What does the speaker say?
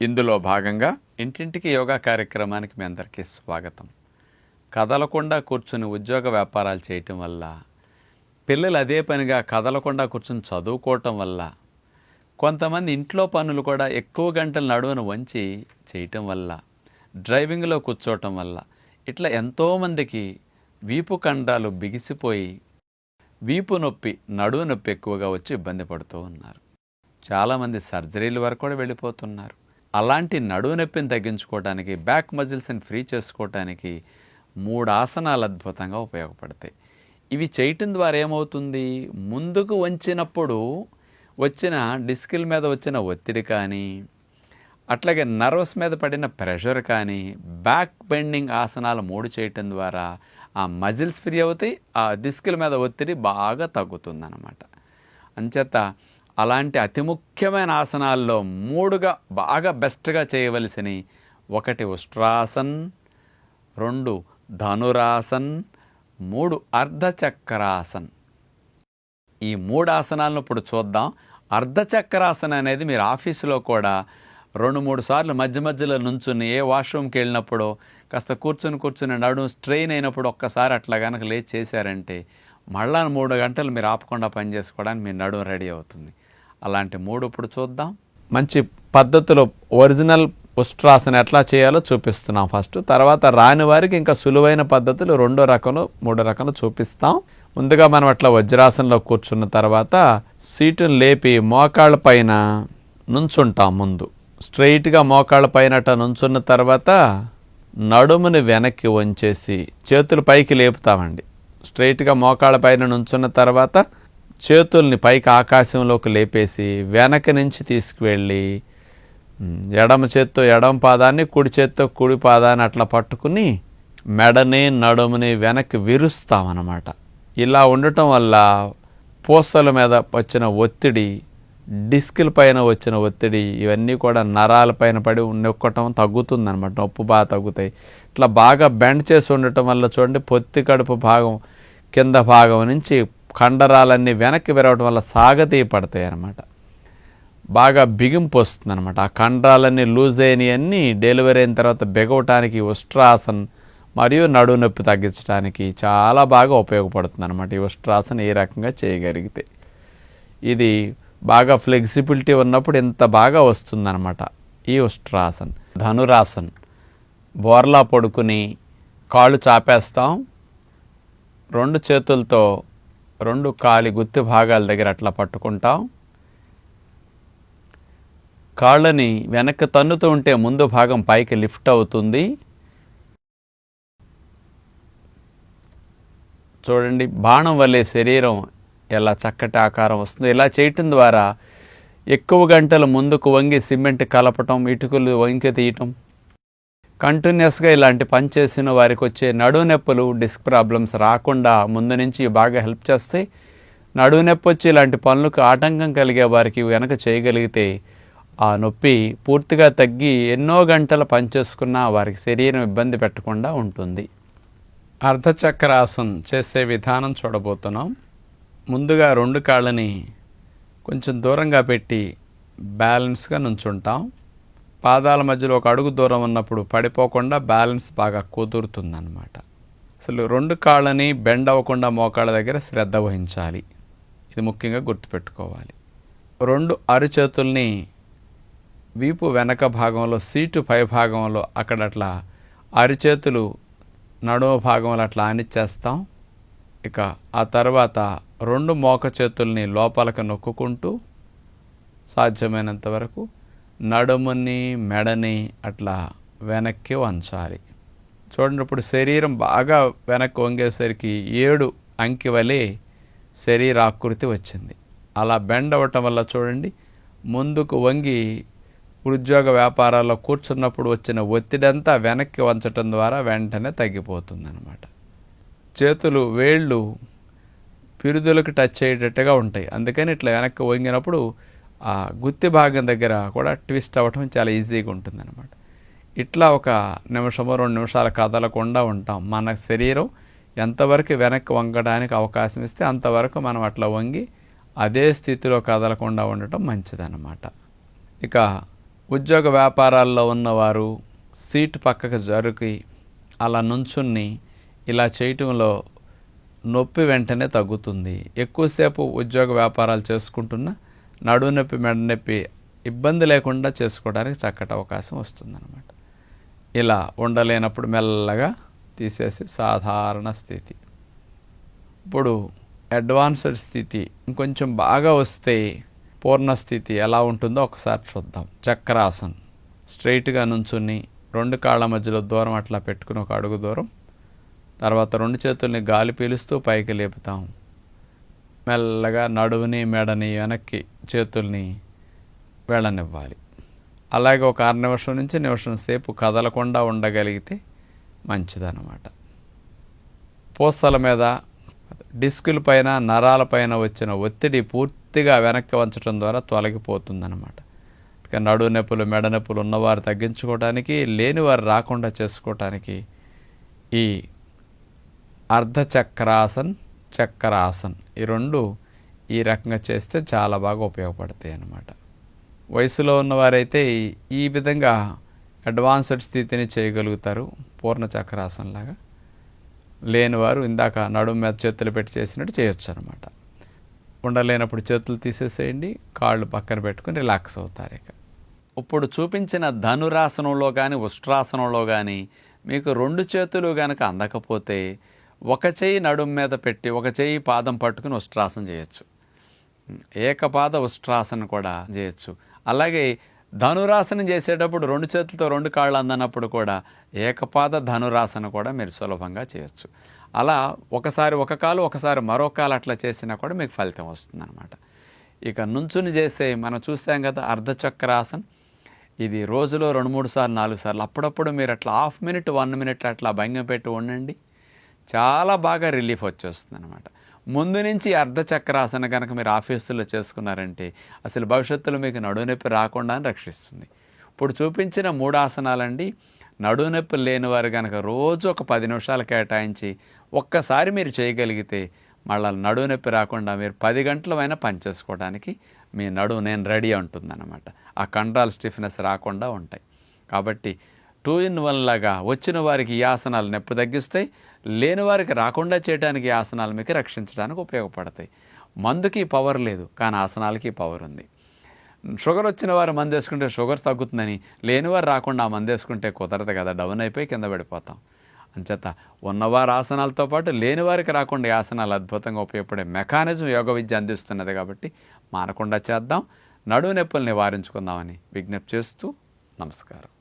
ఇందులో భాగంగా ఇంటింటికి యోగా కార్యక్రమానికి మీ అందరికీ స్వాగతం. కదలకుండా కూర్చుని ఉద్యోగ వ్యాపారాలు చేయటం వల్ల, పిల్లలు అదే పనిగా కదలకుండా కూర్చుని చదువుకోవటం వల్ల, కొంతమంది ఇంట్లో పనులు కూడా ఎక్కువ గంటలు నడువును వంచి చేయటం వల్ల, డ్రైవింగ్లో కూర్చోవటం వల్ల ఇట్లా ఎంతోమందికి వీపు కండరాలు బిగిసిపోయి వీపు నొప్పి, నడువు నొప్పి ఎక్కువగా వచ్చి ఇబ్బంది పడుతూ ఉన్నారు. చాలామంది సర్జరీల వరకు కూడా వెళ్ళిపోతున్నారు. అలాంటి నడువు నొప్పిని తగ్గించుకోవడానికి, బ్యాక్ మజిల్స్ని ఫ్రీ చేసుకోవడానికి 3 ఆసనాలు అద్భుతంగా ఉపయోగపడతాయి. ఇవి చేయటం ద్వారా ఏమవుతుంది, ముందుకు వంచినప్పుడు వచ్చిన డిస్కుల మీద వచ్చిన ఒత్తిడి కానీ, అట్లాగే నర్వస్ మీద పడిన ప్రెషర్ కానీ, బ్యాక్ బెండింగ్ ఆసనాలు 3 చేయటం ద్వారా ఆ మజిల్స్ ఫ్రీ అవుతాయి, ఆ డిస్కుల మీద ఒత్తిడి బాగా తగ్గుతుందన్నమాట. అంచేత అలాంటి అతి ముఖ్యమైన ఆసనాల్లో 3గా బాగా బెస్ట్గా చేయవలసినవి: 1 ఉష్ట్రాసన్, 2 ధనురాసన్, 3 అర్ధచక్రాసన్. ఈ 3 ఆసనాలను ఇప్పుడు చూద్దాం. అర్ధచక్రాసన అనేది మీరు ఆఫీసులో కూడా 2-3 సార్లు మధ్య మధ్యలో నుంచుని, ఏ వాష్రూమ్కి వెళ్ళినప్పుడు కాస్త కూర్చుని నడుము స్ట్రెయిన్ అయినప్పుడు ఒక్కసారి అట్లా కనుక లేచి చేశారంటే మళ్ళా 3 గంటలు మీరు ఆపకుండా పని చేసుకోవడానికి మీ నడుము రెడీ అవుతుంది. అలాంటి 3 ఇప్పుడు చూద్దాం. మంచి పద్ధతిలో ఒరిజినల్ ఉష్ట్రాసన ఎట్లా చేయాలో చూపిస్తున్నాం ఫస్ట్. తర్వాత రాని వారికి ఇంకా సులువైన పద్ధతులు 2 రకాలు 3 రకాలు చూపిస్తాం. ముందుగా మనం అట్లా వజ్రాసనంలో కూర్చున్న తర్వాత సీటును లేపి మోకాళ్ళ పైన నుంచుంటాం. ముందు స్ట్రైట్గా మోకాళ్ళ పైన అట్లా నుంచున్న తర్వాత నడుముని వెనక్కి వంచేసి చేతులు పైకి లేపుతామండి. స్ట్రైట్గా మోకాళ్ళ పైన నుంచున్న తర్వాత చేతుల్ని పైకి ఆకాశంలోకి లేపేసి వెనక నుంచి తీసుకువెళ్ళి ఎడమ చేత్తో ఎడమ పాదాన్ని, కుడి చేత్తో కుడి పాదాన్ని అట్లా పట్టుకుని మెడని నడుముని వెనక్కి విరుస్తామన్నమాట. ఇలా ఉండటం వల్ల పూసల మీద వచ్చిన ఒత్తిడి, డిస్కుల పైన వచ్చిన ఒత్తిడి, ఇవన్నీ కూడా నరాల పైన పడి నొక్కటం తగ్గుతుందన్నమాట. నొప్పి బాగా తగ్గుతాయి. ఇట్లా బాగా బెండ్ చేసి ఉండటం వల్ల చూడండి, పొత్తి కడుపు భాగం కింద భాగం నుంచి కండరాలన్నీ వెనక్కి విరవటం వల్ల సాగతీయ పడతాయి అన్నమాట. బాగా బిగింపు వస్తుంది అనమాట. ఆ కండరాలన్నీ లూజ్ అయినవన్నీ డెలివరీ అయిన తర్వాత బిగవటానికి ఉష్ట్రాసన్ మరియు నడువు నొప్పి తగ్గించడానికి చాలా బాగా ఉపయోగపడుతుంది అనమాట. ఈ ఉష్ట్రాసన్ ఏ రకంగా చేయగలిగితే ఇది బాగా ఫ్లెక్సిబిలిటీ ఉన్నప్పుడు ఎంత బాగా వస్తుందన్నమాట ఈ ఉష్ట్రాసన్. ధనురాసన్, బోర్లా పడుకుని కాళ్ళు చాపేస్తాం. 2 చేతులతో 2 కాలి గుత్తి భాగాల దగ్గర అట్లా పట్టుకుంటాం. కాళ్ళని వెనక్కి తన్నుతూ ఉంటే ముందు భాగం పైకి లిఫ్ట్ అవుతుంది. చూడండి, బాణం వల్లే శరీరం ఎలా చక్కటి ఆకారం వస్తుందో. ఇలా చేయటం ద్వారా ఎక్కువ గంటలు ముందుకు వంగి సిమెంట్ కలపటం, ఇటుకలు వంకి తీయటం, కంటిన్యూస్గా ఇలాంటి పని చేసిన వారికి వచ్చే నడువు నొప్పులు, డిస్క్ ప్రాబ్లమ్స్ రాకుండా ముందు నుంచి బాగా హెల్ప్ చేస్తాయి. నడువు నొప్పి వచ్చి ఇలాంటి పనులకు ఆటంకం కలిగే వారికి వెనక చేయగలిగితే ఆ నొప్పి పూర్తిగా తగ్గి ఎన్నో గంటలు పనిచేసుకున్నా వారికి శరీరం ఇబ్బంది పెట్టకుండా ఉంటుంది. అర్ధచక్రాసనం చేసే విధానం చూడబోతున్నాం. ముందుగా 2 కాళ్ళని కొంచెం దూరంగా పెట్టి బ్యాలెన్స్గా నుంచుంటాం. పాదాల మధ్యలో 1 అడుగు దూరం ఉన్నప్పుడు పడిపోకుండా బ్యాలెన్స్ బాగా కుదురుతుందన్నమాట. అసలు 2 కాళ్ళని బెండ్ అవ్వకుండా మోకాళ్ళ దగ్గర శ్రద్ధ వహించాలి. ఇది ముఖ్యంగా గుర్తుపెట్టుకోవాలి. 2 అరిచేతుల్ని వీపు వెనక భాగంలో, సీటు పై భాగంలో అక్కడ అట్లా అరిచేతులు నడుము భాగంలో అట్లా ఆనిచ్చేస్తాం. ఇక ఆ తర్వాత 2 మోక చేతుల్ని లోపలికి నొక్కుంటూ సాధ్యమైనంత వరకు నడుముని, మెడని అట్లా వెనక్కి వంచాలి. చూడండి, ఇప్పుడు శరీరం బాగా వెనక్కి వంగేసరికి 7 అంకి వలె శరీరాకృతి వచ్చింది. అలా బెండ్ అవ్వటం వల్ల చూడండి, ముందుకు వంగి ఉద్యోగ వ్యాపారాల్లో కూర్చున్నప్పుడు వచ్చిన ఒత్తిడంతా వెనక్కి వంచటం ద్వారా వెంటనే తగ్గిపోతుంది అన్నమాట. చేతులు వేళ్ళు పిరుదులకు టచ్ అయ్యేటట్టుగా ఉంటాయి. అందుకని ఇట్లా వెనక్కి వంగినప్పుడు ఆ గుత్తి భాగం దగ్గర కూడా ట్విస్ట్ అవ్వటం చాలా ఈజీగా ఉంటుందన్నమాట. ఇట్లా 1 నిమిషమో 2 నిమిషాలు కదలకుండా ఉంటాం. మన శరీరం ఎంతవరకు వెనక్కి వంగడానికి అవకాశం ఇస్తే అంతవరకు మనం అట్లా వంగి అదే స్థితిలో కదలకుండా ఉండటం మంచిదన్నమాట. ఇక ఉద్యోగ వ్యాపారాల్లో ఉన్నవారు సీటు పక్కకు జరుగి అలా నుంచుని ఇలా చేయటంలో నొప్పి వెంటనే తగ్గుతుంది. ఎక్కువసేపు ఉద్యోగ వ్యాపారాలు చేసుకుంటున్న నడుము నొప్పి, మెడ నొప్పి ఇబ్బంది లేకుండా చేసుకోవడానికి చక్కటి అవకాశం వస్తుందన్నమాట. ఇలా ఉండలేనప్పుడు మెల్లగా తీసేసి సాధారణ స్థితి. ఇప్పుడు అడ్వాన్స్డ్ స్థితి ఇంకొంచెం బాగా వస్తే పూర్ణ స్థితి ఎలా ఉంటుందో ఒకసారి చూద్దాం. చక్రాసన్. స్ట్రైట్గా నుంచుని 2 కాళ్ళ మధ్యలో దూరం అట్లా పెట్టుకుని 1 అడుగు దూరం, తర్వాత 2 చేతుల్ని గాలి పీలుస్తూ పైకి లేపుతాం. మెల్లగా నడువుని, మెడని వెనక్కి చేతుల్ని వెళ్ళనివ్వాలి. అలాగే ఒక 6 నిమిషం నుంచి నిమిషం సేపు కదలకుండా ఉండగలిగితే మంచిదన్నమాట. పూసల మీద, డిస్కుల పైన, నరాల పైన వచ్చిన ఒత్తిడి పూర్తిగా వెనక్కి వంచడం ద్వారా తొలగిపోతుందన్నమాట. ఇక నడువు నొప్పులు, మెడ నొప్పులు ఉన్నవారు తగ్గించుకోవడానికి, లేనివారు రాకుండా చేసుకోవటానికి ఈ అర్ధచక్రాసన్, చక్రాసన్ ఈ 2 ఈ రకంగా చేస్తే చాలా బాగా ఉపయోగపడతాయి అన్నమాట. వయసులో ఉన్నవారైతే ఈ విధంగా అడ్వాన్స్డ్ స్థితిని చేయగలుగుతారు, పూర్ణ చక్రాసన్ లాగా. లేనివారు ఇందాక నడుము మీద చేతులు పెట్టి చేసినట్టు చేయొచ్చు అనమాట. ఉండలేనప్పుడు చేతులు తీసేసేయండి, కాళ్ళు పక్కన పెట్టుకుని రిలాక్స్ అవుతారు. ఇప్పుడు చూపించిన ధనురాసనంలో కానీ, ఉష్ట్రాసనంలో కానీ మీకు 2 చేతులు కనుక అందకపోతే ఒక చెయ్యి నడుము మీద పెట్టి ఒక చెయ్యి పాదం పట్టుకుని ఉష్ట్రాసనం చేయొచ్చు. ఏకపాద ఉష్ట్రాసనం కూడా చేయొచ్చు. అలాగే ధనురాసనం చేసేటప్పుడు 2 చేతులతో 2 కాళ్ళు అందనప్పుడు కూడా ఏకపాద ధనురాసనం కూడా మీరు సులభంగా చేయొచ్చు. అలా ఒకసారి ఒక కాలు, ఒకసారి మరో కాలు అట్లా చేసినా కూడా మీకు ఫలితం వస్తుందన్నమాట. ఇక నుంచుని చేసే మనం చూసాం కదా అర్ధచక్రాసన్, ఇది రోజులో 2-3 సార్లు, 4 సార్లు అప్పుడప్పుడు మీరు అట్లా హాఫ్ మినిట్, 1 మినిట్ అట్లా భంగం పెట్టి ఉండండి, చాలా బాగా రిలీఫ్ వచ్చేస్తుంది అనమాట. ముందు నుంచి అర్ధచక్రాసన కనుక మీరు ఆఫీసుల్లో చేసుకున్నారంటే అసలు భవిష్యత్తులో మీకు నడుము నొప్పి రాకుండా రక్షిస్తుంది. ఇప్పుడు చూపించిన 3 ఆసనాలండి. నడుము నొప్పి లేని వారు కనుక రోజు ఒక 10 నిమిషాలు కేటాయించి ఒక్కసారి మీరు చేయగలిగితే మళ్ళీ నడుము నొప్పి రాకుండా మీరు 10 గంటలమైనా పనిచేసుకోవడానికి మీ నడుము నేను రెడీ ఉంటుందన్నమాట. ఆ కండరాల స్టిఫ్నెస్ రాకుండా ఉంటాయి. కాబట్టి 2 in 1 లాగా వచ్చిన వారికి ఈ ఆసనాలు నొప్పి తగ్గిస్తాయి, లేని వారికి రాకుండా చేయడానికి ఈ ఆసనాలు మీకు రక్షించడానికి ఉపయోగపడతాయి. మందుకి పవర్ లేదు, కానీ ఆసనాలకి పవర్ ఉంది. షుగర్ వచ్చిన వారు మందు వేసుకుంటే షుగర్ తగ్గుతుందని, లేనివారు రాకుండా ఆ మందు వేసుకుంటే కుదరదు కదా, డౌన్ అయిపోయి కింద పడిపోతాం. అంచేత ఉన్నవారు ఆసనాలతో పాటు లేనివారికి రాకుండా ఈ ఆసనాలు అద్భుతంగా ఉపయోగపడే మెకానిజం యోగ విద్య అందిస్తున్నది. కాబట్టి మానకుండా చేద్దాం, నడుము నొప్పులు నివారించుకుందామని విజ్ఞప్తి చేస్తూ నమస్కారం.